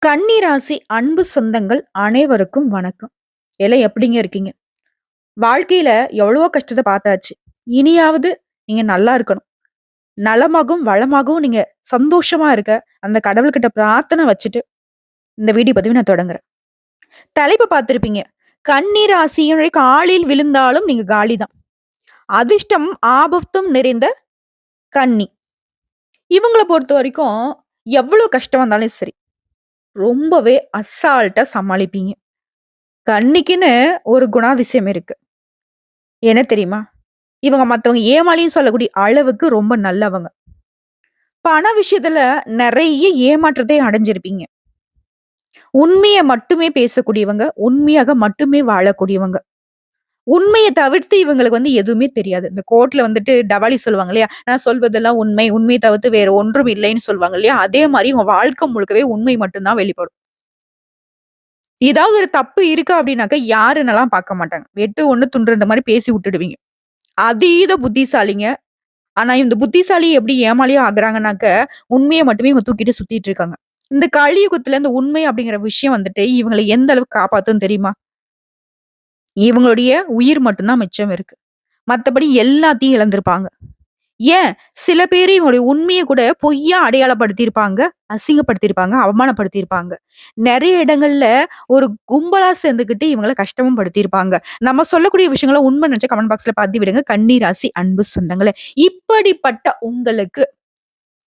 கன்னி ராசி அன்பு சொந்தங்கள் அனைவருக்கும் வணக்கம். எல்லாம் எப்படிங்க இருக்கீங்க? வாழ்க்கையில எவ்வளவோ கஷ்டத்த பார்த்தாச்சு. இனியாவது நீங்க நல்லா இருக்கணும். நலமாகவும், வளமாகவும் நீங்க சந்தோஷமா இருக்க அந்த கடவுள்கிட்ட பிரார்த்தனை வச்சுட்டு இந்த வீடியோ பதிவு நான் தொடங்குறேன். தலைப்பு பார்த்திருப்பீங்க. கன்னி ராசியினுடைய காலில் விழுந்தாலும் நீங்க காலி தான். அதிர்ஷ்டம், ஆபத்தும் நிறைந்த கன்னி. இவங்கள பொறுத்தவரைக்கும் எவ்வளவு கஷ்டம் வந்தாலும் சரி, ரொம்பவே அசால்ட்டா சமாளிப்பீங்க. கன்னிக்குன்னு ஒரு குணாதிசயம் இருக்கு. என்ன தெரியுமா? இவங்க மத்தவங்க ஏமாளின்னு சொல்லக்கூடிய அளவுக்கு ரொம்ப நல்லவங்க. பண விஷயத்துல நெறைய ஏமாற்றத்தை அடைஞ்சிருப்பீங்க. உண்மைய மட்டுமே பேசக்கூடியவங்க, உண்மையாக மட்டுமே வாழக்கூடியவங்க. உண்மைய தவிர்த்து இவங்களுக்கு எதுவுமே தெரியாது. இந்த கோர்ட்ல டவாலி சொல்லுவாங்க இல்லையா? நான் சொல்வதெல்லாம் உண்மை, உண்மைய தவிர்த்து வேற ஒன்றும் இல்லைன்னு சொல்லுவாங்க இல்லையா? அதே மாரி உங்க வாழ்க்கை முழுக்கவே உண்மை மட்டும் தான் வெளிப்படும். ஏதாவது ஒரு தப்பு இருக்கா அப்படின்னாக்க யாருன்னலாம் பார்க்க மாட்டாங்க. வெட்டு 1 துண்டு 2 மாரி பேசி விட்டுடுவீங்க. அதீத புத்திசாலிங்க. ஆனா, இந்த புத்திசாலி எப்படி ஏமாளியா ஆகுறாங்கன்னாக்க, உண்மைய மட்டுமே இவங்க தூக்கிட்டு சுத்திட்டு இருக்காங்க. இந்த கலியுகத்துல இந்த உண்மை அப்படிங்கிற விஷயம் இவங்கள எந்த அளவுக்கு காப்பாத்தும் தெரியுமா? இவங்களுடைய உயிர் மட்டும் தான் மிச்சம் இருக்கு. மத்தபடி எல்லாத்தையும் இழந்திருப்பாங்க. ஏன் சில பேரு இவங்களுடைய உண்மைய கூட பொய்யா அடையாளப்படுத்தியிருப்பாங்க, அசிங்கப்படுத்தியிருப்பாங்க, அவமானப்படுத்தியிருப்பாங்க. நெறைய இடங்கள்ல ஒரு கும்பலா சேர்ந்துகிட்டு இவங்கள கஷ்டமும் படுத்தியிருப்பாங்க. நம்ம சொல்லக்கூடிய விஷயங்கள உண்மை நினைச்சா கமெண்ட் பாக்ஸ்ல பதிவிடுங்க. கன்னி ராசி அன்பு சொந்தங்களே. இப்படிப்பட்ட உங்களுக்கு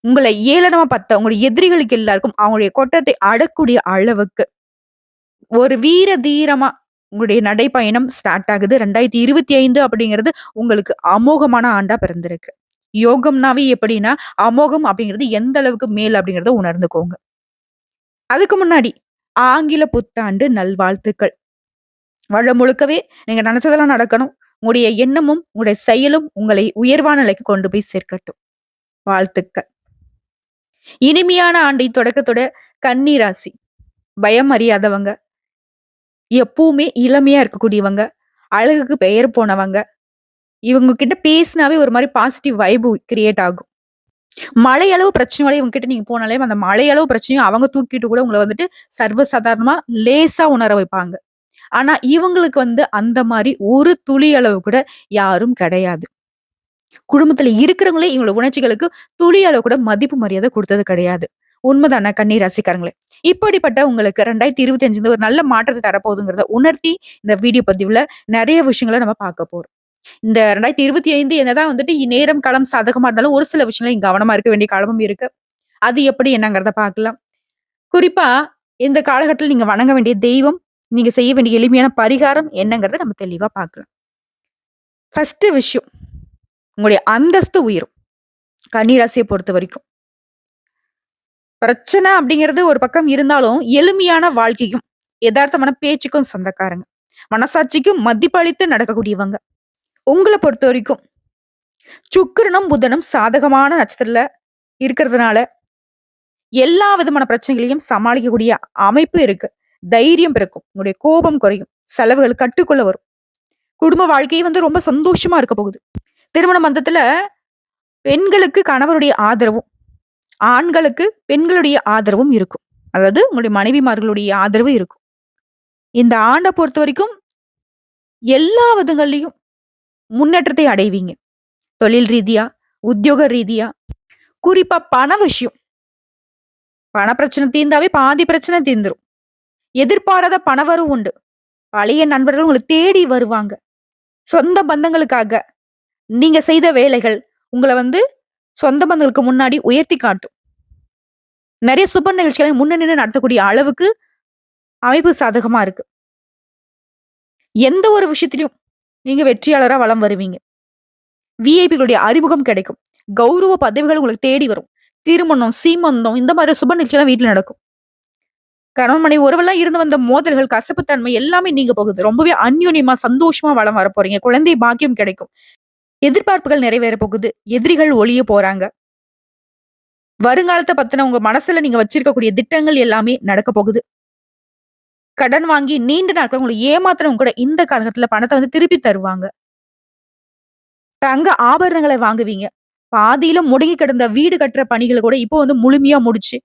உங்கள ஏளனமா பார்த்த உங்களுடைய எதிரிகளுக்கு எல்லாருக்கும் அவங்களுடைய கொட்டத்தை அடக்கூடிய அளவுக்கு ஒரு வீர தீரமா உங்களுடைய நடைப்பயணம் ஸ்டார்ட் ஆகுது. 2025 அப்படிங்கிறது உங்களுக்கு அமோகமான ஆண்டா பிறந்திருக்கு. யோகம்னாவே எப்படின்னா, அமோகம் அப்படிங்கிறது எந்த அளவுக்கு மேல் அப்படிங்கிறத உணர்ந்துக்கோங்க. அதுக்கு முன்னாடி ஆங்கில புத்தாண்டு நல்வாழ்த்துக்கள். வருடம் முழுக்கவே நீங்க நினைச்சதெல்லாம் நடக்கணும். உங்களுடைய எண்ணமும், உங்களுடைய செயலும் உங்களை உயர்வான நிலைக்கு கொண்டு போய் சேர்க்கட்டும். வாழ்த்துக்கள். இனிமையான ஆண்டை தொடக்கத்தோட கன்னி ராசி. பயம் அறியாதவங்க, எப்பவுமே இளமையா இருக்கக்கூடியவங்க, அழகுக்கு பெயர் போனவங்க. இவங்க கிட்ட பேசினாவே ஒரு மாரி பாசிட்டிவ் வைப் கிரியேட் ஆகும். மலையளவு பிரச்சனையோட இவங்க கிட்ட நீங்க போனாலே, அந்த மலையளவு பிரச்சனையும் அவங்க தூக்கிட்டு கூட உங்கள சர்வ சாதாரணமா லேசா உணர வைப்பாங்க. ஆனா இவங்களுக்கு அந்த மாரி ஒரு துளி அளவு கூட யாரும் கிடையாது. குடும்பத்துல இருக்கிறவங்களே இவங்களோட உணர்ச்சிகளுக்கு துளி அளவு கூட மதிப்பு மரியாதை குடுத்தது கிடையாது. உண்மைதான கன்னி ராசிக்காரங்களே? இப்படிப்பட்ட உங்களுக்கு 2025 ஒரு நல்ல மாற்றத்த தரப்போகுதுங்கிறத உணர்த்தி, இந்த வீடியோ பதிவுல நெறைய விஷயங்கள நம்ம பார்க்க போறோம். இந்த 2025 என்னதான் நேரம், காலம் சாதகமா இருந்தாலும், ஒரு சில விஷயங்கள்ல நீங்க கவனமா இருக்க வேண்டிய காலமும் இருக்கு. அது எப்படி என்னங்கிறத பார்க்கலாம். குறிப்பா இந்த காலகட்டத்தில நீங்க வணங்க வேண்டிய தெய்வம், நீங்க செய்ய வேண்டிய எளிமையான பரிகாரம் என்னங்கிறத நம்ம தெளிவா பார்க்கலாம். ஃபர்ஸ்ட் விஷயம், உங்களுடைய அந்தஸ்து உயரும். கன்னி ராசிய பொறுத்தவரைக்கும். பிரச்சனை அப்படிங்கிறது ஒரு பக்கம் இருந்தாலும், எளிமையான வாழ்க்கைக்கும், எதார்த்தமான பேச்சுக்கும் சொந்தக்காரங்க. மனசாட்சிக்கும் மதிப்பளித்து நடக்கக்கூடியவங்க. உங்கள பொறுத்தவரைக்கும் சுக்கிரனும், புதனும் சாதகமான நட்சத்திரத்துல இருக்கிறதுனால, எல்லா விதமான பிரச்சனைகளையும் சமாளிக்கக்கூடிய அமைப்பு இருக்கு. தைரியம் பிறக்கும். உங்களுடைய கோபம் குறையும். செலவுகள் கட்டுக்குள்ள வரும். குடும்ப வாழ்க்கை ரொம்ப சந்தோஷமா இருக்க போகுது. திருமண பந்தத்துல பெண்களுக்கு கணவருடைய ஆதரவும், ஆண்களுக்கு பெண்களுடைய ஆதரவும் இருக்கும். அதாவது உங்களுடைய மனைவிமார்களுடைய ஆதரவு இருக்கும். இந்த ஆண்ட பொறுத்தவரைக்கும் எல்லா விதங்கள்லயும் முன்னேற்றத்தை அடைவீங்க. தொழில் ரீதியா, உத்தியோக ரீதியா, குறிப்பா பண விஷயம். பண பிரச்சனை தீர்ந்தாவே பாதி பிரச்சனை தீர்ந்துரும். எதிர்பாராத பணவரவு உண்டு. பழைய நண்பர்கள் உங்கள தேடி வருவாங்க. சொந்த பந்தங்களுக்காக நீங்க செய்த வேலைகள் உங்கள சொந்த பந்தங்களுக்கு முன்னாடி உயர்த்தி காட்டும். நெறைய சுப நிகழ்ச்சிகளை முன்ன நின்னு நடத்தக்கூடிய அளவுக்கு அமைப்பு சாதகமா இருக்கு. எந்த ஒரு விஷயத்திலும் நீங்க வெற்றியாளரா வலம் வருவீங்க. விஐபிகளுடைய அறிமுகம் கிடைக்கும். கௌரவ பதவிகள் உங்களுக்கு தேடி வரும். திருமணம், சீமந்தம் இந்த மாதிரி சுப நிகழ்ச்சிலாம் வீட்ல நடக்கும். கணவன் மனைவி உறவெல்லாம் இருந்து வந்த மோதல்கள், கசப்புத்தன்மை எல்லாமே நீங்க போகுது. ரொம்பவே அந்யோன்யமா, சந்தோஷமா வலம் வரப்போறீங்க. குழந்தை பாக்கியம் கிடைக்கும். எதிர்பார்ப்புகள் நிறைவேற போகுது. எதிரிகள் ஒழிய போறாங்க. வருங்காலத்த பத்தின உங்க மனசுல நீங்க வச்சிருக்கக்கூடிய திட்டங்கள் எல்லாமே நடக்க போகுது. கடன் வாங்கி நீண்ட நாட்கள் உங்கள ஏமாத்துறவங்க கூட இந்த காலகட்டத்துல பணத்த திருப்பி தருவாங்க. தங்க ஆபரணங்களை வாங்குவீங்க. பாதியில முடங்கி கிடந்த வீடு கட்டுற பணிகள கூட இப்போ முழுமையா முடிச்சு,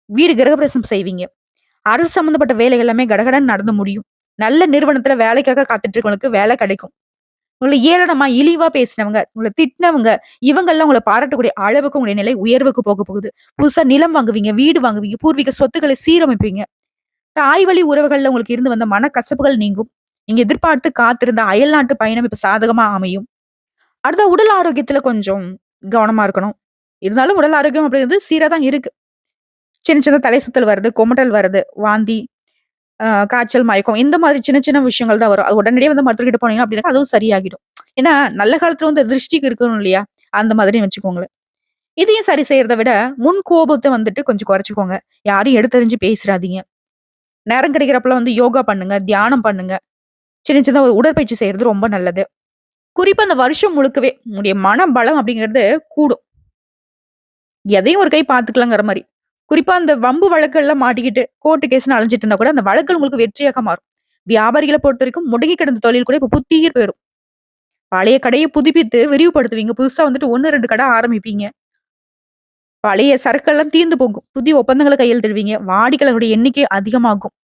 வீடு கிரகப்பிரவேசம் செய்வீங்க. அரசு சம்பந்தப்பட்ட வேலைகள் எல்லாமே கடகடன்னு நடந்து முடியும். நல்ல நிறுவனத்துல வேலைக்காக காத்துட்டு இருக்கவங்களுக்கு வேலை கிடைக்கும். உங்கள ஏளனமா, இழிவா பேசினவங்க, உங்கள திட்டினவங்க, இவங்கெல்லாம் உங்கள பாராட்டக்கூடிய அளவுக்கு உங்களுடைய நிலை உயர்வுக்கு போக போகுது. புதுசா நிலம் வாங்குவீங்க, வீடு வாங்குவீங்க, பூர்வீக சொத்துக்களை சீரமைப்பீங்க. தாய் வழி உறவுகள்ல உங்களுக்கு இருந்து வந்த மனக்கசப்புகள் நீங்கும். நீங்க எதிர்பார்த்து காத்திருந்த அயல்நாட்டு பயணம் இப்ப சாதகமா அமையும். அடுத்த உடல் ஆரோக்கியத்துல கொஞ்சம் கவனமா இருக்கணும். இருந்தாலும் உடல் ஆரோக்கியம் அப்படிங்கிறது சீரா தான் இருக்கு. சின்ன சின்ன தலை சுத்தல் வருது, குமட்டல் வருது, வாந்தி, காய்ச்சல், மயக்கம் இந்த மாதிரி சின்ன சின்ன விஷயங்கள் தான் வரும். அது உடனடியே வந்து மருத்துவர்கிட்ட போனீங்க அப்படின்னா அதுவும் சரியாகிடும். ஏன்னா நல்ல காலத்துல வந்து திருஷ்டிக்கு இருக்கணும் இல்லையா? அந்த மாதிரி வச்சுக்கோங்களேன். இதையும் சரி செய்யறத விட முன் கோபத்த வந்துட்டு கொஞ்சம் குறைச்சுக்கோங்க. யாரையும் எடுத்தெறிஞ்சு பேசிறாதீங்க. நேரம் கிடைக்கிறப்பலாம் வந்து யோகா பண்ணுங்க, தியானம் பண்ணுங்க. சின்ன சின்ன ஒரு உடற்பயிற்சி செய்யறது ரொம்ப நல்லது. குறிப்பா அந்த வருஷம் முழுக்கவே உங்களுடைய மனபலம் அப்படிங்கிறது கூடும். எதையும் ஒரு கை பார்த்துக்கலாங்கிற மாரி. குறிப்பா அந்த வம்பு வழக்குகள்ல மாட்டிக்கிட்டு, கோர்ட் கேஸ்ன்னு அலைஞ்சிட்டு இருந்தா கூட அந்த வழக்குகள் உங்களுக்கு வெற்றியாக மாறும். வியாபாரிகள பொறுத்தவரைக்கும் முடங்கி கிடந்த தொழில் கூட இப்ப புத்துயிர் பெறும். பழைய கடைய புதுப்பித்து விரிவுபடுத்துவீங்க. புதுசா வந்துட்டு 1, 2 கடை ஆரம்பிப்பீங்க. பழைய சரக்கெல்லாம் தீர்ந்து போகும். புதிய ஒப்பந்தங்கள கையெழுத்திடுவீங்க. வாடிக்கையாளர்களுடைய எண்ணிக்கை அதிகமாகும்.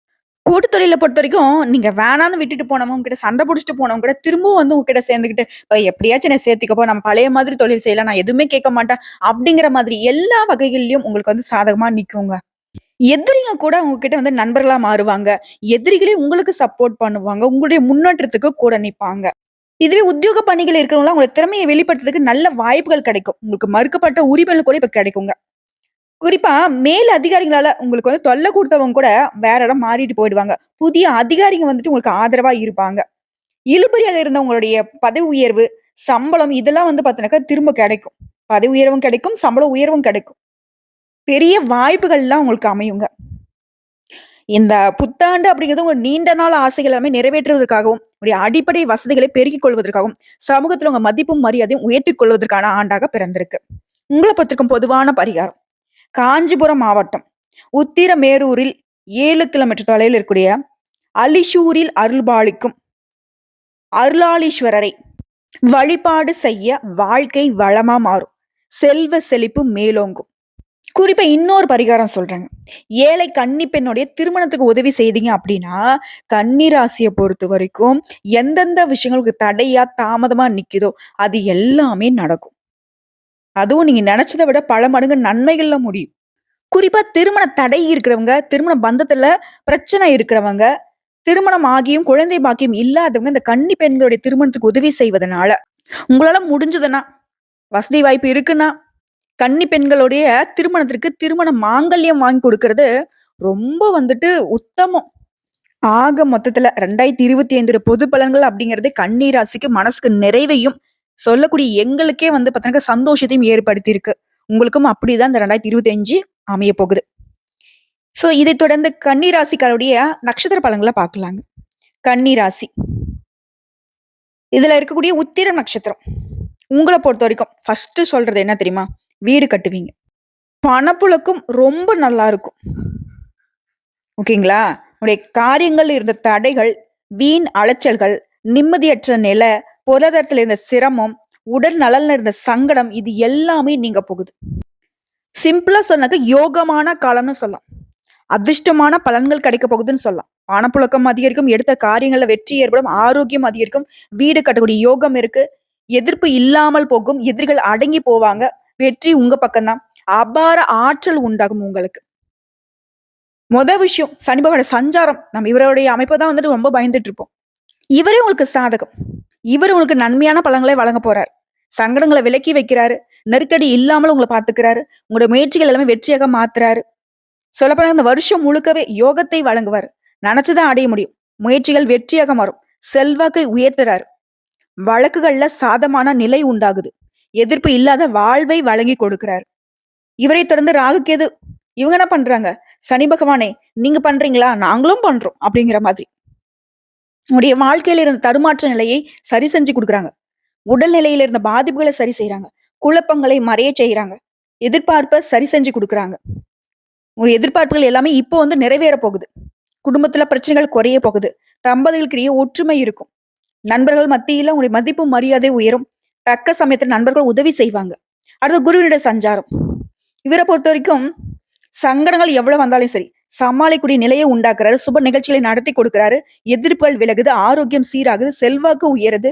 கூட்டு தொழில பொறுத்தவரைக்கும், நீங்க வேணான்னு விட்டுட்டு போனவங்க, உங்ககிட்ட சண்டை புடிச்சுட்டு போனவங்க கூட திரும்பவும் வந்து உங்ககிட்ட சேர்ந்துக்கிட்டு, எப்படியாச்சும் என்ன சேர்த்துக்கப்பா, நம்ம பழைய மாதிரி தொழில் செய்யலாம். நான் எதுவுமே கேட்க மாட்டேன்." அப்படிங்கிற மாதிரி எல்லா வகைகள்லயும் உங்களுக்கு வந்து சாதகமா நிக்குங்க. எதிரிங்க கூட உங்ககிட்ட வந்து நண்பர்களா மாறுவாங்க. எதிரிகளே உங்களுக்கு சப்போர்ட் பண்ணுவாங்க. உங்களுடைய முன்னேற்றத்துக்கு கூட நிப்பாங்க. இதுவே உத்தியோக பணிகள் இருக்கிறவங்கலாம் உங்களோட திறமைய வெளிப்படுத்துறதுக்கு நல்ல வாய்ப்புகள் கிடைக்கும். உங்களுக்கு மறுக்கப்பட்ட உரிமைகள் கூட இப்ப கிடைக்குங்க. குறிப்பா மேல் அதிகாரிகளால உங்களுக்கு வந்து தொல்ல குடுத்தவங்க கூட வேற இடம் மாறிட்டு போயிடுவாங்க. புதிய அதிகாரிங்க வந்துட்டு உங்களுக்கு ஆதரவா இருப்பாங்க. இழுபறியாக இருந்த உங்களுடைய பதவி உயர்வு, சம்பளம் இதெல்லாம் வந்து பார்த்தீங்கன்னாக்கா திரும்ப கிடைக்கும். பதவி உயர்வும் கிடைக்கும், சம்பள உயர்வும் கிடைக்கும். பெரிய வாய்ப்புகள்லாம் உங்களுக்கு அமையுங்க. இந்த புத்தாண்டு அப்படிங்கிறது உங்க நீண்ட நாள் ஆசைகள் எல்லாமே நிறைவேற்றுவதற்காகவும், உங்களுடைய அடிப்படை வசதிகளை பெருக்கிக் கொள்வதற்காகவும், சமூகத்துல உங்க மதிப்பும், மரியாதையும் உயர்த்திக் கொள்வதற்கான ஆண்டாக பிறந்திருக்கு. உங்கள பொறுத்திருக்கும் பொதுவான பரிகாரம். காஞ்சிபுரம் மாவட்டம் உத்திரமேரூரில் 7 கிலோமீட்டர் தொலைவில் இருக்கக்கூடிய அலிஷூரில் அருள்பாலிக்கும் அருளாளீஸ்வரரை வழிபாடு செய்ய வாழ்க்கை வளமா மாறும். செல்வ செழிப்பு மேலோங்கும். குறிப்பா இன்னொரு பரிகாரம் சொல்றேங்க. ஏழை கன்னி பெண்ணுடைய திருமணத்துக்கு உதவி செய்தீங்க அப்படின்னா, கன்னி ராசிய பொறுத்தவரைக்கும் எந்தெந்த விஷயங்களுக்கு தடையா, தாமதமா நிக்குதோ அது எல்லாமே நடக்கும். அதுவும் நீங்க நெனச்சத விட பல மடங்கு நன்மைகள்ல முடியும். குறிப்பா திருமண தடை இருக்கிறவங்க, திருமண பந்தத்துல பிரச்சனை இருக்கிறவங்க, திருமணம் ஆகியும் குழந்தை பாக்கியம் இல்லாதவங்க இந்த கன்னி பெண்களுடைய திருமணத்துக்கு உதவி செய்வதனால, உங்களால முடிஞ்சதுன்னா, வசதி வாய்ப்பு இருக்குன்னா, கன்னி பெண்களுடைய திருமணத்திற்கு திருமண மாங்கல்யம் வாங்கி குடுக்கறது ரொம்ப வந்துட்டு உத்தமம். ஆக மொத்தத்துல 2025 பொது பலன்கள் அப்படிங்கிறதே கன்னி ராசிக்கு மனசுக்கு நிறைவையும், சொல்லக்கூடிய எங்களுக்கே வந்து பாத்தீங்கன்னா சந்தோஷத்தையும் ஏற்படுத்தியிருக்கு. உங்களுக்கும் அப்படிதான் இந்த 2025 அமையப் போகுது. சோ இதைத் தொடர்ந்து கன்னி ராசிக்காருடைய நட்சத்திர பலன்கள பார்க்கலாங்க. கன்னி ராசி. இதுல இருக்கக்கூடிய உத்திரம் நட்சத்திரம். உங்கள பொறுத்தவரைக்கும் ஃபர்ஸ்ட் சொல்றது என்ன தெரியுமா? வீடு கட்டுவீங்க. பணப்புழக்கம் ரொம்ப நல்லா இருக்கும். ஓகேங்களா? உங்களுடைய காரியங்கள்ல இருந்த தடைகள், வீண் அலைச்சல்கள், நிம்மதியற்ற நிலை, பொருளாதாரத்துல இருந்த சிரமம், உடல் நலன்ல இருந்த சங்கடம் இது எல்லாமே நீங்க போகுது. சிம்பிளா சொன்னாக்க யோகமான காலம்னு சொல்லலாம். அதிர்ஷ்டமான பலன்கள் கிடைக்க போகுதுன்னு சொல்லலாம். பணப்புழக்கம் அதிகரிக்கும், எடுத்த காரியங்கள்ல வெற்றி ஏற்படும், ஆரோக்கியம் அதிகரிக்கும், வீடு கட்டக்கூடிய யோகம் இருக்கு. எதிர்ப்பு இல்லாமல் போகும், எதிரிகள் அடங்கி போவாங்க. வெற்றி உங்க பக்கம்தான். அபார ஆற்றல் உண்டாகும் உங்களுக்கு. விஷயம் சனி பகவானோட சஞ்சாரம். நம்ம இவருடைய அமைப்பை தான் வந்துட்டு ரொம்ப பயந்துட்டு இருப்போம். இவரே உங்களுக்கு சாதகம். இவர் உங்களுக்கு நன்மையான பலன்களை வழங்க போறாரு. சங்கடங்களை விலக்கி வைக்கிறாரு. நெருக்கடி இல்லாமல் உங்களை பாத்துக்கிறாரு. உங்களுடைய முயற்சிகள் எல்லாமே வெற்றியாக மாத்துறாரு. சொல்லப்போனா இந்த வருஷம் முழுக்கவே யோகத்தை வழங்குவார். நினைச்சுதான் அடைய முடியும். முயற்சிகள் வெற்றியாக மாறும். செல்வாக்கை உயர்த்துறாரு. வழக்குகள்ல சாதமான நிலை உண்டாகுது. எதிர்ப்பு இல்லாத வாழ்வை வழங்கி கொடுக்கிறார். இவரை தொடர்ந்து ராகுகேது இவங்க என்ன பண்றாங்க? சனி பகவானே நீங்க பண்றீங்களா? நாங்களும் பண்றோம் அப்படிங்கிற மாதிரி. உங்களுடைய வாழ்க்கையில இருந்த தடுமாற்ற நிலையை சரி செஞ்சு கொடுக்குறாங்க. உடல் நிலையில இருந்த பாதிப்புகளை சரி செய்யறாங்க. குழப்பங்களை மறைய செய்யறாங்க. எதிர்பார்ப்பை சரி செஞ்சு கொடுக்குறாங்க. உங்களுடைய எதிர்பார்ப்புகள் எல்லாமே இப்போ வந்து நிறைவேற போகுது. குடும்பத்துல பிரச்சனைகள் குறைய போகுது. தம்பதிகளுக்கிடையே ஒற்றுமை இருக்கும். நண்பர்கள் மத்தியில உங்களுடைய மதிப்பு மரியாதை உயரும். தக்க சமயத்துல நண்பர்கள் உதவி செய்வாங்க. அடுத்து குருவினுடைய சஞ்சாரம். இவரை பொறுத்த வரைக்கும் சங்கடங்கள் எவ்வளவு வந்தாலும் சரி, சமாளிக்கூடிய நிலையை உண்டாக்குறாரு. சுப நிகழ்ச்சிகளை நடத்தி கொடுக்கிறாரு. எதிர்ப்புகள் விலகுது. ஆரோக்கியம் சீராகுது. செல்வாக்கு உயருது.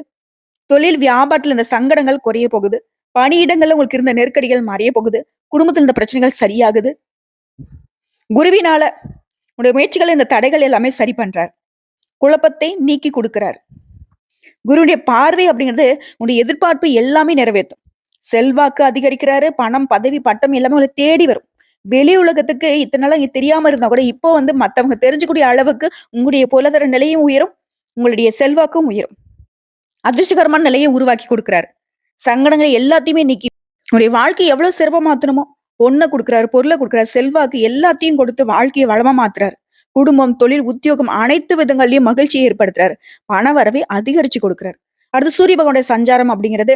தொழில் வியாபாரத்துல இந்த சங்கடங்கள் குறைய போகுது. பணியிடங்கள்ல உங்களுக்கு இருந்த நெருக்கடிகள் மறைய போகுது. குடும்பத்துல இருந்த பிரச்சனைகள் சரியாகுது. குருவினால உங்களுடைய முயற்சிகள் இந்த தடைகள் எல்லாமே சரி பண்றார். குழப்பத்தை நீக்கி கொடுக்கிறார். குருவுடைய பார்வை அப்படிங்கிறது உங்களுடைய எதிர்பார்ப்பு எல்லாமே நிறைவேற்றும். செல்வாக்கு அதிகரிக்கிறாரு. பணம், பதவி, பட்டம் எல்லாமே உங்களை தேடி வரும். வெளி உலகத்துக்கு இத்தனை நாளா இங்க தெரியாம இருந்தா கூட இப்போ வந்து மத்தவங்க தெரிஞ்சுக்கூடிய அளவுக்கு உங்களுடைய பொருளாதார நிலையும் உயரும். உங்களுடைய செல்வாக்கும் உயரும். அதிர்ஷ்டகரமான நிலையை உருவாக்கி கொடுக்கிறாரு. சங்கடங்களை எல்லாத்தையுமே நீக்கி உங்களுடைய வாழ்க்கையை எவ்வளவு சிறப்பா மாத்தணுமோ பொண்ணை கொடுக்கிறாரு, பொருளை கொடுக்கிறாரு, செல்வாக்கு எல்லாத்தையும் கொடுத்து வாழ்க்கையை வளமா மாத்துறாரு. குடும்பம், தொழில், உத்தியோகம் அனைத்து விதங்கள்லயும் மகிழ்ச்சியை ஏற்படுத்துறாரு. பண வரவை அதிகரிச்சு கொடுக்கிறாரு. அடுத்து சூரிய பகவானுடைய சஞ்சாரம் அப்படிங்கிறது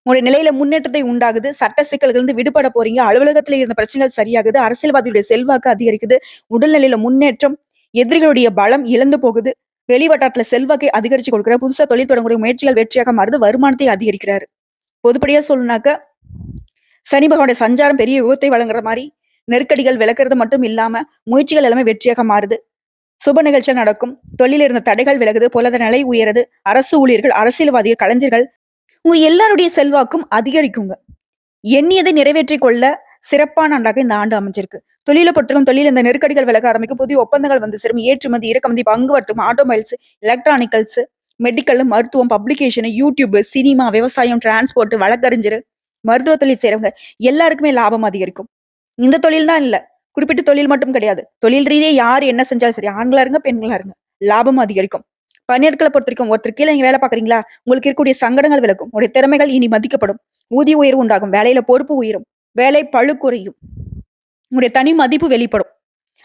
உங்களுடைய நிலையில முன்னேற்றத்தை உண்டாகுது. சட்ட சிக்கல்கள் இருந்து விடுபட போறீங்க. அலுவலகத்துல இருந்த பிரச்சனைகள் சரியாகுது. அரசியல்வாதியுடைய செல்வாக்கு அதிகரிக்குது. உடல்நிலையில முன்னேற்றம். எதிரிகளுடைய பலம் இழந்து போகுது. வெளிவட்டாரத்துல செல்வாக்கை அதிகரிச்சு கொடுக்கிறார். புதுசா தொழில் தொடங்கக்கூடிய முயற்சிகள் வெற்றியாக மாறுது. வருமானத்தை அதிகரிக்கிறாரு. பொதுப்படியா சொல்லணும்னாக்க சனி பகவானுடைய சஞ்சாரம் பெரிய யுகத்தை வழங்குற மாதிரி நெருக்கடிகள் விளக்குறது மட்டும் இல்லாம முயற்சிகள் எல்லாமே வெற்றியாக மாறுது. சுப நிகழ்ச்சிகள் நடக்கும். தொழில இருந்த தடைகள் விலகுது. பொருளாதார நிலை உயருது. அரசு ஊழியர்கள், அரசியல்வாதிகள், கலைஞர்கள் உங்க எல்லாருடைய செல்வாக்கும் அதிகரிக்குங்க. எண்ணியதை நிறைவேற்றிக் கொள்ள சிறப்பான ஆண்டாக இந்த ஆண்டு அமைஞ்சிருக்கு. தொழிலை பொறுத்தவரைக்கும் தொழில் இந்த நெருக்கடிகள் விலக ஆரம்பிக்கும். புதிய ஒப்பந்தங்கள் வந்து சேரும். ஏற்றுமதி, இறக்குமதி, பங்கு வர்த்தகம், ஆட்டோமொபைல்ஸ், எலக்ட்ரானிக்கல்ஸ், மெடிக்கல், மருத்துவம், பப்ளிகேஷன், யூடியூப், சினிமா, விவசாயம், டிரான்ஸ்போர்ட், வழக்கறிஞர், மருத்துவ தொழில் செய்றவங்க எல்லாருக்குமே லாபம் அதிகரிக்கும். இந்த தொழில் தான் இல்ல, குறிப்பிட்ட தொழில் மட்டும் கிடையாது. தொழில் ரீதியா யார் என்ன செஞ்சாலும் சரி, ஆண்களா இருங்க, பெண்களா இருங்க, லாபம் அதிகரிக்கும். பணியாட்களை பொறுத்த வரைக்கும் ஒருத்தர் கீழே நீங்க வேலை பாக்குறீங்களா, உங்களுக்கு இருக்கக்கூடிய சங்கடங்கள் விலகும். உங்களுடைய திறமைகள் இனி மதிக்கப்படும். ஊதிய உயர்வு உண்டாகும். வேலையில பொறுப்பு உயரும். வேலை பளு குறையும். உங்களுடைய தனி மதிப்பு வெளிப்படும்.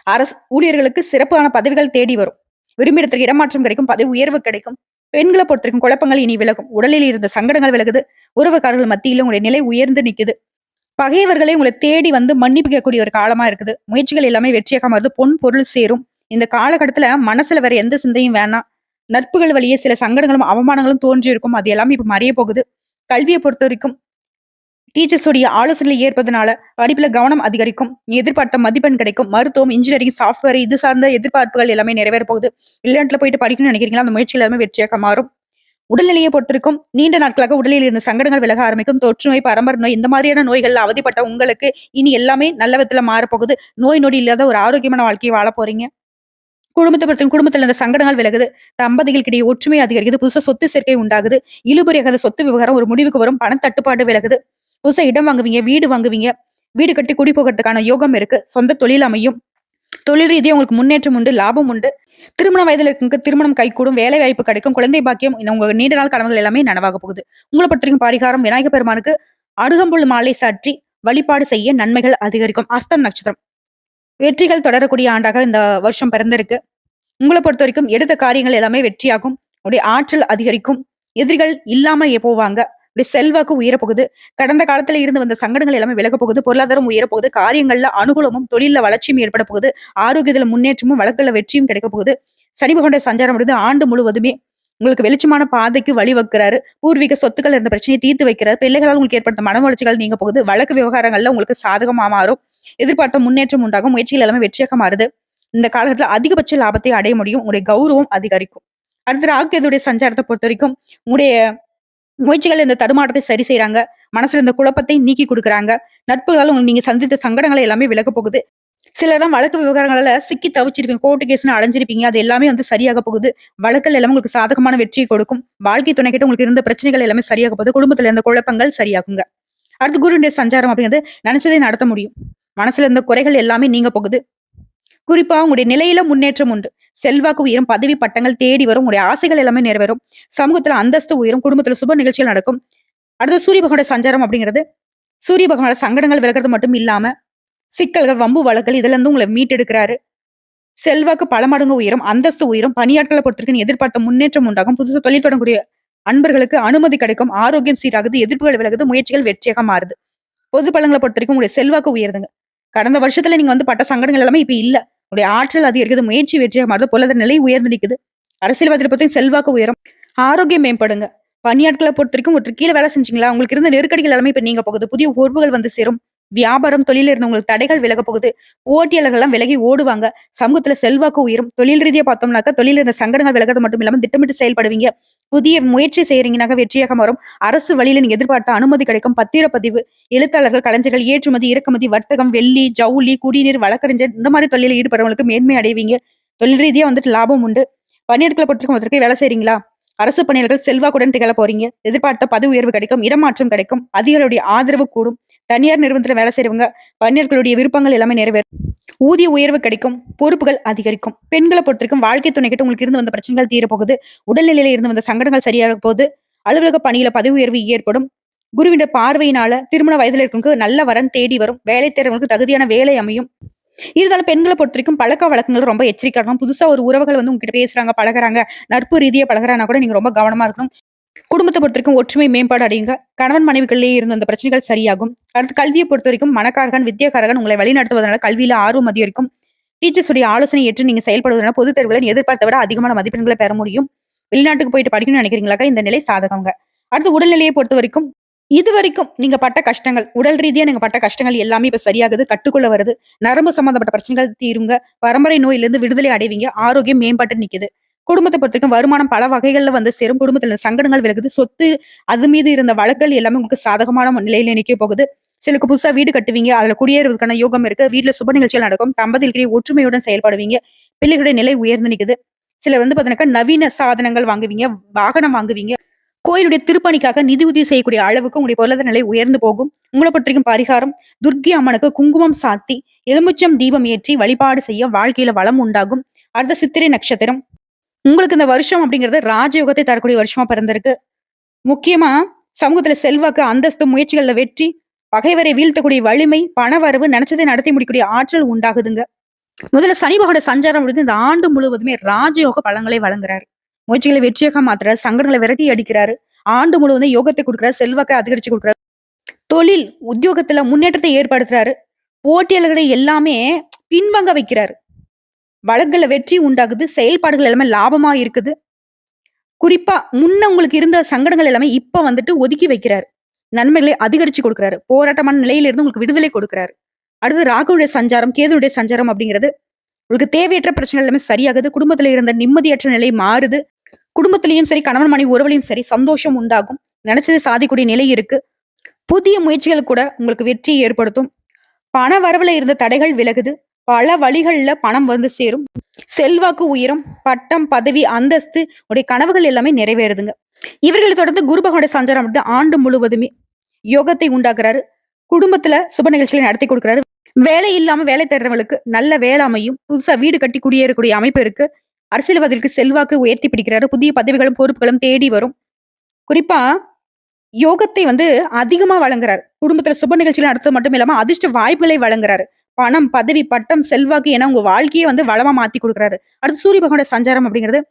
அரசு ஊழியர்களுக்கு சிறப்பான பதவிகள் தேடி வரும். விரும்பிடத்திற்கு இடமாற்றம் கிடைக்கும். பதவி உயர்வு கிடைக்கும். பெண்களை பொறுத்த வரைக்கும் குழப்பங்கள் இனி விலகும். உடலில் இருந்த சங்கடங்கள் விலகுது. உறவுக்காரர்கள் மத்தியில உங்களுடைய நிலை உயர்ந்து நிக்குது. பகைவர்களை உங்களை தேடி வந்து மன்னிப்பு கேட்கக்கூடிய ஒரு காலமா இருக்குது. முயற்சிகள் எல்லாமே வெற்றியாக மாறுது. பொன் பொருள் சேரும். இந்த காலகட்டத்துல மனசுல வேற எந்த சிந்தையும் வேணாம். நட்புகள் வழியே சில சங்கடங்களும் அவமானங்களும் தோன்றி இருக்கும். அது எல்லாமே இப்ப மறைய போகுது. கல்வியை பொறுத்த வரைக்கும் டீச்சர்ஸுடைய ஆலோசனை ஏற்பதனால படிப்புல கவனம் அதிகரிக்கும். எதிர்பார்த்த மதிப்பெண் கிடைக்கும். மருத்துவம், இன்ஜினியரிங், சாஃப்ட்வேர் இது சார்ந்த எதிர்பார்ப்புகள் எல்லாமே நிறைவேற போகுது. வெளிநாட்டுல போயிட்டு படிக்கணும்னு நினைக்கிறீங்களா, அந்த முயற்சிகள் எல்லாமே வெற்றியாக மாறும். உடல்நிலையை பொறுத்திருக்கும். நீண்ட நாட்களாக உடலில் இருந்த சங்கடங்கள் விலக ஆரம்பிக்கும். தொற்று நோய், பரம்பரை நோய் இந்த மாதிரியான நோய்கள் அவதிப்பட்ட உங்களுக்கு இனி எல்லாமே நல்ல விதத்துல மாறப்போகுது. நோய் நொடி இல்லாத ஒரு ஆரோக்கியமான வாழ்க்கையை வாழ போறீங்க. குடும்பத்தை பொறுத்த குடும்பத்துல இந்த சங்கடங்கள் விலகுது. தம்பதிகளுக்கிடையே ஒற்றுமை அதிகரிக்குது. புதுசா சொத்து சேர்க்கை உண்டாகுது. இழுபறியாகாத சொத்து விவகாரம் ஒரு முடிவுக்கு வரும். பணத்தட்டுப்பாடு விலகுது. புதுசா இடம் வாங்குவீங்க, வீடு வாங்குவீங்க. வீடு கட்டி குடி போகிறதுக்கான யோகம் இருக்கு. சொந்த தொழில் அமையும். தொழில் ரீதியா உங்களுக்கு முன்னேற்றம் உண்டு. லாபம் உண்டு. திருமண வயதுல இருக்கவங்க திருமணம் கைகூடும். வேலை வாய்ப்பு கிடைக்கும். குழந்தை பாக்கியம் உங்க நீண்ட நாள் கனவுகள் எல்லாமே நனவாக போகுது. உங்களை பொறுத்த வரைக்கும் பரிகாரம் விநாயகர் பெருமானுக்கு அருகம்புல் மாலை சாற்றி வழிபாடு செய்ய நன்மைகள் அதிகரிக்கும். அஸ்தம் நட்சத்திரம் வெற்றிகள் தொடரக்கூடிய ஆண்டாக இந்த வருஷம் பிறந்திருக்கு. உங்களை பொறுத்த வரைக்கும் எடுத்த காரியங்கள் எல்லாமே வெற்றியாகும். உடைய ஆற்றல் அதிகரிக்கும். எதிரிகள் இல்லாம போவாங்க. உடைய செல்வாக்கு உயரப்போகுது. கடந்த காலத்துல இருந்து வந்த சங்கடங்கள் எல்லாமே விலக போகுது. பொருளாதாரம் உயரப்போகுது. காரியங்கள்ல அனுகூலமும் தொழில வளர்ச்சியும் ஏற்பட போகுது. ஆரோக்கியத்துல முன்னேற்றமும் வழக்குல வெற்றியும் கிடைக்க போகுது. சனி பகவானுடைய சஞ்சாரம் முடிந்து ஆண்டு முழுவதுமே உங்களுக்கு வெளிச்சமான பாதைக்கு வழிவகுக்கிறாரு. பூர்வீக சொத்துக்கள் இருந்த பிரச்சனையை தீர்த்து வைக்கிறார். பிள்ளைகளால் உங்களுக்கு ஏற்படுத்த மன வளர்ச்சிகள் நீங்க போகுது. வழக்கு விவகாரங்கள்ல உங்களுக்கு சாதகமா மாறும். எதிர்பார்த்த முன்னேற்றம் உண்டாகும். முயற்சிகள் எல்லாமே வெற்றியாக மாறுது. இந்த காலகட்டத்துல அதிகபட்ச லாபத்தை அடைய முடியும். உங்களுடைய கௌரவம் அதிகரிக்கும். அடுத்த ராகுடைய சஞ்சாரத்தை பொறுத்த வரைக்கும் உங்களுடைய முயற்சிகள் இந்த தடுமாற்றத்தை சரி செய்யறாங்க. மனசுல இருந்த குழப்பத்தை நீக்கி கொடுக்குறாங்க. நட்புகளால் நீங்க சந்தித்த சங்கடங்களை எல்லாமே விலக போகுது. சிலர்லாம் வழக்கு விவகாரங்களால சிக்கி தவிச்சிருப்பீங்க. கோர்ட்டு கேஸ்னு அலைஞ்சிருப்பீங்க. அது எல்லாமே வந்து சரியாக போகுது. வழக்குகள் எல்லாமே உங்களுக்கு சாதகமான வெற்றியை கொடுக்கும். வாழ்க்கை துணை கிட்ட உங்களுக்கு இருந்த பிரச்சனைகள் எல்லாமே சரியாக போகுது. குடும்பத்துல இருந்த குழப்பங்கள் சரியாகுங்க. அடுத்து குருடைய சஞ்சாரம் அப்படிங்கிறது நினைச்சதை நடத்த முடியும். மனசுல இருந்த குறைகள் எல்லாமே நீங்க போகுது. குறிப்பா உங்களுடைய நிலையில முன்னேற்றம் உண்டு. செல்வாக்கு உயரும். பதவி பட்டங்கள் தேடி வரும். உங்களுடைய ஆசைகள் எல்லாமே நிறைவேறும். சமூகத்துல அந்தஸ்து உயரும். குடும்பத்துல சுப நிகழ்ச்சிகள் நடக்கும். அடுத்து சூரிய பகவானுடைய சஞ்சாரம் அப்படிங்கிறது சூரிய பகவானோட சங்கடங்கள் விலகிறது மட்டும் இல்லாம சிக்கல்கள், வம்பு வழக்கல் இதுல இருந்து உங்களை மீட்டெடுக்கிறாரு. செல்வாக்கு பல மடங்கு உயரும். அந்தஸ்து உயரும். பணியாட்களை பொறுத்திருக்கு எதிர்பார்த்த முன்னேற்றம் உண்டாகும். புதுசு தொழில் தொடங்கக்கூடிய அன்பர்களுக்கு அனுமதி கிடைக்கும். ஆரோக்கியம் சீராகுது. எதிர்ப்புகள் விலகுது. முயற்சிகள் வெற்றியாக மாறுது. பொது பலங்களை பொறுத்த வரைக்கும் உங்களுடைய செல்வாக்கு உயருதுங்க. கடந்த வருஷத்துல நீங்க வந்து பட்ட சங்கடங்கள் எல்லாமே இப்ப இல்ல. உடைய ஆற்றல் அதிகரிக்குது. முயற்சி வெற்றியாக மாறுது. பொருளாதார நிலை உயர்ந்து நிக்குது. அரசியல்வாதிகளை பொறுத்த செல்வாக்கு உயரும். ஆரோக்கியம் மேம்படுங்க. பணியாட்களை பொறுத்த வரைக்கும் ஒருத்தர் கீழே வேலை செஞ்சீங்களா, உங்களுக்கு இருந்த நெருக்கடிகள் எல்லாமே இப்ப நீங்க போகுது. புதிய பொறுப்புகள் வந்து சேரும். வியாபாரம், தொழில்ல இருந்தவங்களுக்கு தடைகள் விலகப் போகுது. போட்டியாளர்கள்லாம் விலகி ஓடுவாங்க. சமூகத்துல செல்வாக்கு உயரும். தொழில் ரீதியா பார்த்தோம்னாக்கா, தொழில்ல இருந்த சங்கடங்கள் விலகுறது மட்டும் இல்லாம திட்டமிட்டு செயல்படுவீங்க. புதிய முயற்சி செய்றீங்கனாக்கா வெற்றியாக மாறும். அரசு வழியில நீங்க எதிர்பார்த்த அனுமதி கிடைக்கும். பத்திரப்பதிவு, எழுத்தாளர்கள், கலைஞர்கள், ஏற்றுமதி, இறக்குமதி, வர்த்தகம், வெள்ளி, ஜவுளி, குடிநீர், வழக்கறிஞர் இந்த மாரி தொழில்ல ஈடுபடுறவங்களுக்கு மேன்மை அடைவீங்க. தொழில் ரீதியா வந்துட்டு லாபம் உண்டு. பணியாட்கள பொறுத்தவரைக்கும் ஒருத்தருக்கு வேலை செய்றீங்களா? அரசு பணியாளர்கள் செல்வாக்குடன் திகழ போறீங்க. எதிர்பார்த்த பதவி உயர்வு கிடைக்கும். இடமாற்றம் கிடைக்கும். அதிகாரிகளுடைய ஆதரவு கூடும். தனியார் நிறுவனத்துல வேலை செய்றவங்க, பணியாளர்களுடைய விருப்பங்கள் எல்லாமே நிறைவேறும். ஊதிய உயர்வு கிடைக்கும். பொறுப்புகள் அதிகரிக்கும். பெண்களை பொறுத்தவரைக்கும் வாழ்க்கை துணை கிட்ட உங்களுக்கு இருந்து வந்த பிரச்சனைகள் தீரப்போகுது. உடல்நிலையில இருந்து வந்த சங்கடங்கள் சரியாக போகுது. அலுவலக பணியில பதவி உயர்வு ஏற்படும். குருவின் பார்வையினால திருமண வயதுல இருக்கவங்களுக்கு நல்ல வரன் தேடி வரும். வேலை தேடுறவங்களுக்கு தகுதியான வேலை அமையும். இருந்தாலும் பெண்கள பொறுத்தவரைக்கும் பழக்க வழக்கங்கள் ரொம்ப எச்சரிக்கையா இருக்கணும். புதுசா ஒரு உறவுகள் வந்து உங்ககிட்ட பேசுறாங்க, பழகுறாங்க, நட்பு ரீதியா பழகுறாங்கன்னா கூட நீங்க ரொம்ப கவனமா இருக்கணும். குடும்பத்த பொறுத்தவரைக்கும் ஒற்றுமை மேம்பாடு அடையுங்க. கணவன் மனைவிக்குள்ளேயே இருந்த அந்த பிரச்சனைகள் சரியாகும். அடுத்து கல்வியை பொறுத்தவரைக்கும் மனக்காரகன், வித்யாகாரகன் உங்களை வழிநடத்துவதனால கல்வியில ஆர்வம் அதிகரிக்கும். டீச்சர்ஸ் உடைய ஆலோசனை ஏற்று நீங்க செயல்படுவதனால பொதுத் தேர்வுல எதிர்பார்த்த விட அதிகமான மதிப்பெண்களை பெற முடியும். வெளிநாட்டுக்கு போயிட்டு படிக்கணும்னு நினைக்கிறீங்களாக்கா இந்த நிலை சாதகங்க. அடுத்து உடல்நிலையை பொறுத்தவரைக்கும் இதுவரைக்கும் நீங்க பட்ட கஷ்டங்கள், உடல் ரீதியா நீங்க பட்ட கஷ்டங்கள் எல்லாமே இப்ப சரியாகுது. கட்டுக்குள்ள வருது. நரம்பு சம்பந்தப்பட்ட பிரச்சனைகள் தீருங்க. பரம்பரை நோயிலிருந்து விடுதலை அடைவீங்க. ஆரோக்கியம் மேம்பட்டு நிக்குது. குடும்பத்த பொறுத்தவரைக்கும் வருமானம் பல வகைகள்ல வந்து சேரும். குடும்பத்துல சங்கடங்கள் விலகுது. சொத்து அது மீது இருந்த வழக்குகள் எல்லாமே உங்களுக்கு சாதகமான நிலையில நிக்க போகுது. சிலருக்கு புதுசா வீடு கட்டுவீங்க. அதுல குடியேறுவதற்கான யோகம் இருக்கு. வீட்டுல சுப நிகழ்ச்சிகள் நடக்கும். தம்பதிகளுக்கிடையே ஒற்றுமையுடன் செயல்படுவீங்க. பிள்ளைகளுடைய நிலை உயர்ந்து நிக்குது. சிலர் வந்து பாத்தீங்கன்னா நவீன சாதனங்கள் வாங்குவீங்க. வாகனம் வாங்குவீங்க. கோயிலுடைய திருப்பணிக்காக நிதி உதவி செய்யக்கூடிய அளவுக்கு உங்களுடைய பொருளாதார நிலை உயர்ந்து போகும். உங்களை பொறுத்தவரைக்கும் பரிகாரம், துர்க்கை அம்மனுக்கு குங்குமம் சாத்தி, எலுமிச்சம் தீபம் ஏற்றி வழிபாடு செய்ய வாழ்க்கையில வளம் உண்டாகும். அடுத்த சித்திரை நட்சத்திரம். உங்களுக்கு இந்த வருஷம் அப்படிங்கிறது ராஜயோகத்தை தரக்கூடிய வருஷமா பிறந்திருக்கு. முக்கியமா சமூகத்துல செல்வாக்கு, அந்தஸ்து, முயற்சிகள்ல வெற்றி, பகைவரை வீழ்த்தக்கூடிய வலிமை, பணவரவு, நினைச்சதை நடத்தி முடிக்கக்கூடிய ஆற்றல் உண்டாகுதுங்க. முதல்ல சனி பகவானோட சஞ்சாரம் முடிந்து இந்த ஆண்டு முழுவதுமே ராஜயோக பலன்களை வழங்குறாரு. முயற்சிகளை வெற்றியாக மாத்துறாரு. சங்கடங்களை விரட்டி அடிக்கிறாரு. ஆண்டு முழுவதும் யோகத்தை கொடுக்குறாரு. செல்வாக்கை அதிகரிச்சு கொடுக்குறாரு. தொழில், உத்தியோகத்துல முன்னேற்றத்தை ஏற்படுத்துறாரு. போட்டியாளர்களை எல்லாமே பின்வாங்க வைக்கிறாரு. வழக்குல வெற்றி உண்டாகுது. செயல்பாடுகள் எல்லாமே லாபமா இருக்குது. குறிப்பா முன்ன உங்களுக்கு இருந்த சங்கடங்கள் எல்லாமே இப்ப வந்துட்டு ஒதுக்கி வைக்கிறாரு. நன்மைகளை அதிகரிச்சு கொடுக்குறாரு. போராட்டமான நிலையில இருந்து உங்களுக்கு விடுதலை கொடுக்குறாரு. அடுத்து ராகுடைய சஞ்சாரம், கேதுடைய சஞ்சாரம் அப்படிங்கிறது உங்களுக்கு தேவையற்ற பிரச்சனைகள் எல்லாமே சரியாகுது. குடும்பத்துல இருந்த நிம்மதியற்ற நிலை மாறுது. குடும்பத்திலயும் சரி, கணவன் மனைவி உறவுலையும் சரி சந்தோஷம் உண்டாகும். நினைச்சதை சாதிக்கூடிய நிலை இருக்கு. புதிய முயற்சிகள் கூட உங்களுக்கு வெற்றி ஏற்படுத்தும். பண வரவுல இருந்த தடைகள் விலகுது. பல வழிகள்ல பணம் வந்து சேரும். செல்வாக்கு உயரும். பட்டம், பதவி, அந்தஸ்து உடைய கனவுகள் எல்லாமே நிறைவேறுதுங்க. இவர்களை தொடர்ந்து குரு பகவானுடைய சஞ்சாரம் வந்து ஆண்டு முழுவதுமே யோகத்தை உண்டாக்குறாரு. குடும்பத்துல சுப நிகழ்ச்சிகளை நடத்தி கொடுக்குறாரு. வேலை இல்லாம வேலை தேடுறவங்களுக்கு நல்ல வேலை அமையும். புதுசா வீடு கட்டி குடியேறக்கூடிய அமைப்பு இருக்கு. அரசியல்வாதிகளுக்கு செல்வாக்கு உயர்த்தி பிடிக்கிறாரு. புதிய பதவிகளும் பொறுப்புகளும் தேடி வரும். குறிப்பா யோகத்தை வந்து அதிகமா வழங்குறாரு. குடும்பத்துல சுப நிகழ்ச்சிகள் நடத்துறது மட்டும் இல்லாம அதிர்ஷ்ட வாய்ப்புகளை வழங்குறாரு. பணம், பதவி, பட்டம், செல்வாக்கு என உங்க வாழ்க்கையே வந்து வளமா மாத்தி கொடுக்குறாரு. அடுத்து சூரிய பகவானோட சஞ்சாரம் அப்படிங்கிறது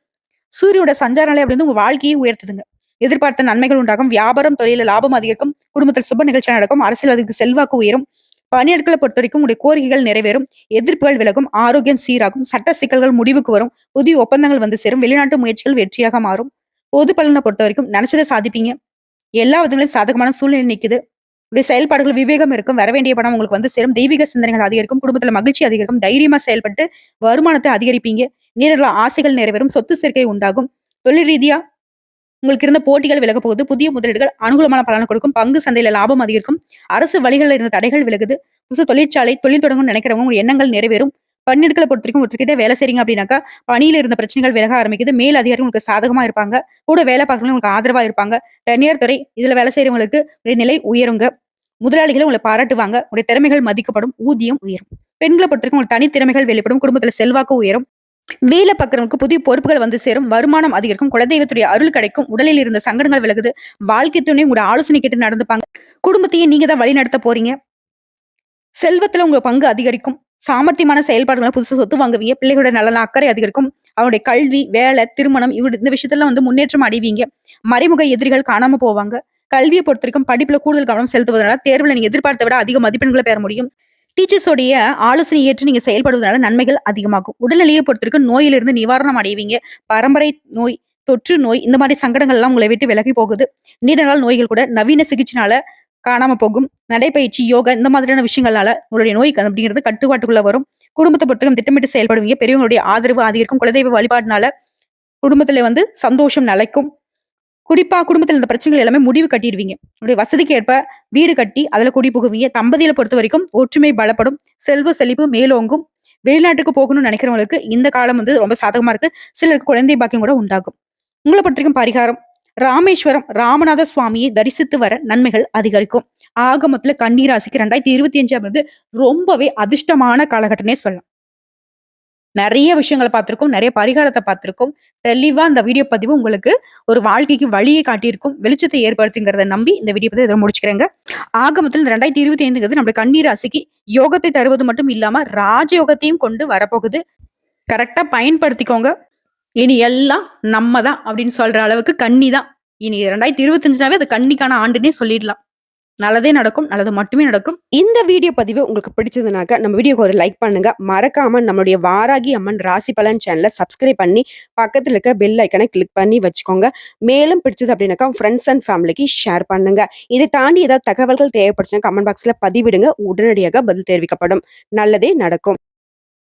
சூரியோட சஞ்சாரநிலை அப்படின்னு உங்க வாழ்க்கையை உயர்த்துதுங்க. எதிர்பார்த்த நன்மைகள் உண்டாகும். வியாபாரம், தொழில லாபம் அதிகரிக்கும். குடும்பத்தில் சுப நிகழ்ச்சி நடக்கும். அரசியல்வாதிக்கு செல்வாக்கு உயரும். பணியாட்களை பொறுத்த வரைக்கும் உங்களுடைய கோரிக்கைகள் நிறைவேறும். எதிர்ப்புகள் விலகும். ஆரோக்கியம் சீராகும். சட்ட சிக்கல்கள் முடிவுக்கு வரும். புதிய ஒப்பந்தங்கள் வந்து சேரும். வெளிநாட்டு முயற்சிகள் வெற்றியாக மாறும். பொது பலனை பொறுத்த வரைக்கும் நினைச்சதை சாதிப்பீங்க. எல்லா விதங்களையும் சாதகமான சூழ்நிலை நிக்குது. உடைய செயல்பாடுகள் விவேகம் இருக்கும். வர வேண்டிய பணம் உங்களுக்கு வந்து சேரும். தெய்வீக சிந்தனைகள் அதிகரிக்கும். குடும்பத்துல மகிழ்ச்சி அதிகரிக்கும். தைரியமா செயல்பட்டு வருமானத்தை அதிகரிப்பீங்க. நீரில் ஆசைகள் நிறைவேறும். சொத்து சேர்க்கை உண்டாகும். தொழில் ரீதியா உங்களுக்கு இருந்த போட்டிகள் விலக போகுது. புதிய முதலீடுகள் அனுகூலமான பலனை கொடுக்கும். பங்கு சந்தையில லாபம் அதிகரிக்கும். அரசு வழிகளில் இருந்த தடைகள் விலகுது. புதுசு தொழிற்சாலை, தொழில் தொடங்கணும்னு நினைக்கிறவங்க உங்க எண்ணங்கள் நிறைவேறும். பணியாட்களை பொறுத்த வரைக்கும் ஒருத்தர்கிட்ட வேலை செய்றீங்க அப்படின்னாக்கா பணியில இருந்த பிரச்சனைகள் விலக ஆரம்பிக்குது. மேல் அதிகாரி உங்களுக்கு சாதகமா இருப்பாங்க. கூட வேலை பார்க்கறவங்க உங்களுக்கு ஆதரவா இருப்பாங்க. தனியார் துறை இதுல வேலை செய்யறவங்களுக்கு நிலை உயருங்க. முதலாளிகளை உங்களை பாராட்டுவாங்க. உடைய திறமைகள் மதிக்கப்படும். ஊதியம் உயரும். பெண்களை பொறுத்த வரைக்கும் உங்களுக்கு தனித்திறமைகள் வெளிப்படும். குடும்பத்துல செல்வாக்கு உயரும். வேலை பார்க்கறவங்களுக்கு புதிய பொறுப்புகள் வந்து சேரும். வருமானம் அதிகரிக்கும். குலதெய்வத்துடைய அருள் கிடைக்கும். உடலில் இருந்த சங்கடங்கள் விலகுது. வாழ்க்கை துணை உங்களோட ஆலோசனை கேட்டு நடந்துப்பாங்க. குடும்பத்தையும் நீங்க தான் வழி நடத்த போறீங்க. செல்வத்துல உங்க பங்கு அதிகரிக்கும். சாமர்த்தியமான செயல்பாடுகளை புதுசு சொத்து வாங்குவீங்க. பிள்ளைகளோட நலன அக்கறை அதிகரிக்கும். அவருடைய கல்வி, வேலை, திருமணம் இந்த விஷயத்துல வந்து முன்னேற்றம் அடைவீங்க. மறைமுக எதிரிகள் காணாம போவாங்க. கல்வியை பொறுத்த வரைக்கும் படிப்புல கூடுதல் கவனம் செலுத்துவதனால தேர்வுல நீங்க எதிர்பார்த்த விட அதிக மதிப்பெண்களை பெற முடியும். டீச்சர்ஸோடைய ஆலோசனை ஏற்று நீங்க செயல்படுவதனால நன்மைகள் அதிகமாகும். உடல்நிலையை பொறுத்திருக்கும் நோயிலிருந்து நிவாரணம் அடைவீங்க. பரம்பரை நோய், தொற்று நோய் இந்த மாதிரி சங்கடங்கள் எல்லாம் உங்களை விட்டு விலகி போகுது. நீண்ட நாள் நோய்கள் கூட நவீன சிகிச்சைனால காணாம போகும். நடைப்பயிற்சி, யோகா இந்த மாதிரியான விஷயங்களால உங்களுடைய நோய் அப்படிங்கிறது கட்டுப்பாட்டுக்குள்ள வரும். குடும்பத்த பொறுத்தவரைக்கும் திட்டமிட்டு செயல்படுவீங்க. பெரியவங்களுடைய ஆதரவு அதிகரிக்கும். குலதெய்வ வழிபாடுனால குடும்பத்தில சந்தோஷம் நிலைக்கும். குறிப்பா குடும்பத்தில இந்த பிரச்சனைகள் எல்லாமே முடிவு கட்டிருவீங்க. உங்களுடைய வசதிக்கு ஏற்ப வீடு கட்டி அதுல குடி புகுவீங்க. தம்பதியர பொறுத்தவரைக்கும் ஒற்றுமை பலப்படும். செல்வ செழிப்பு மேலோங்கும். வெளிநாட்டுக்கு போகணும்னு நினைக்கிறவங்களுக்கு இந்த காலம் ரொம்ப சாதகமா இருக்கு. சிலருக்கு குழந்தை பாக்கியம் கூட உண்டாகும். உங்கள பொறுத்தவரைக்கும் பரிகாரம் ராமேஸ்வரம் ராமநாத சுவாமியை தரிசித்து வர நன்மைகள் அதிகரிக்கும். ஆக மொத்தத்துல கன்னி ராசிக்கு 2025 ரொம்பவே அதிர்ஷ்டமான காலகட்டம்னே சொல்லலாம். நெறைய விஷயங்கள பார்த்திருக்கோம். நெறைய பரிகாரத்த பார்த்திருக்கோம். தெளிவா இந்த வீடியோ பதிவு உங்களுக்கு ஒரு வாழ்க்கைக்கு வழியை காட்டியிருக்கும். வெளிச்சத்தை ஏற்படுத்துங்கிறத நம்பி இந்த வீடியோ பதிவு இதோட முடிச்சுக்கிறேங்க. ஆக மொத்தத்துல இந்த 2025ங்கிறது நம்முடைய கன்னி ராசிக்கு யோகத்தை தருவது மட்டும் இல்லாம ராஜயோகத்தையும் கொண்டு வரப்போகுது. கரெக்ட்டா பயன்படுத்திக்கோங்க. இனி எல்லாம் நம்ம தான் அப்படின்னு சொல்ற அளவுக்கு கன்னி தான். இனி 2025னாவே அது கன்னிக்கான ஆண்டுன்னே சொல்லிடலாம். நல்லதே நடக்கும். நல்லது மட்டுமே நடக்கும். இந்த வீடியோ பதிவு உங்களுக்கு பிடிச்சதுனாக்க நம்ம வீடியோக்கு ஒரு லைக் பண்ணுங்க. மறக்காம நம்மளுடைய வாராகி அம்மன் ராசி பலன் சேனலை சப்ஸ்கிரைப் பண்ணி பக்கத்துல இருக்க பெல் ஐக்கனை கிளிக் பண்ணி வச்சுக்கோங்க. மேலும் பிடிச்சது அப்படின்னாக்கா ஃப்ரெண்ட்ஸ் அண்ட் ஃபேமிலிக்கு ஷேர் பண்ணுங்க. இதை தாண்டி ஏதாவது தகவல்கள் தேவைப்படுச்சுன்னா கமெண்ட் பாக்ஸ்ல பதிவிடுங்க. உடனடியாக பதில் தெரிவிக்கப்படும். நல்லதே நடக்கும்.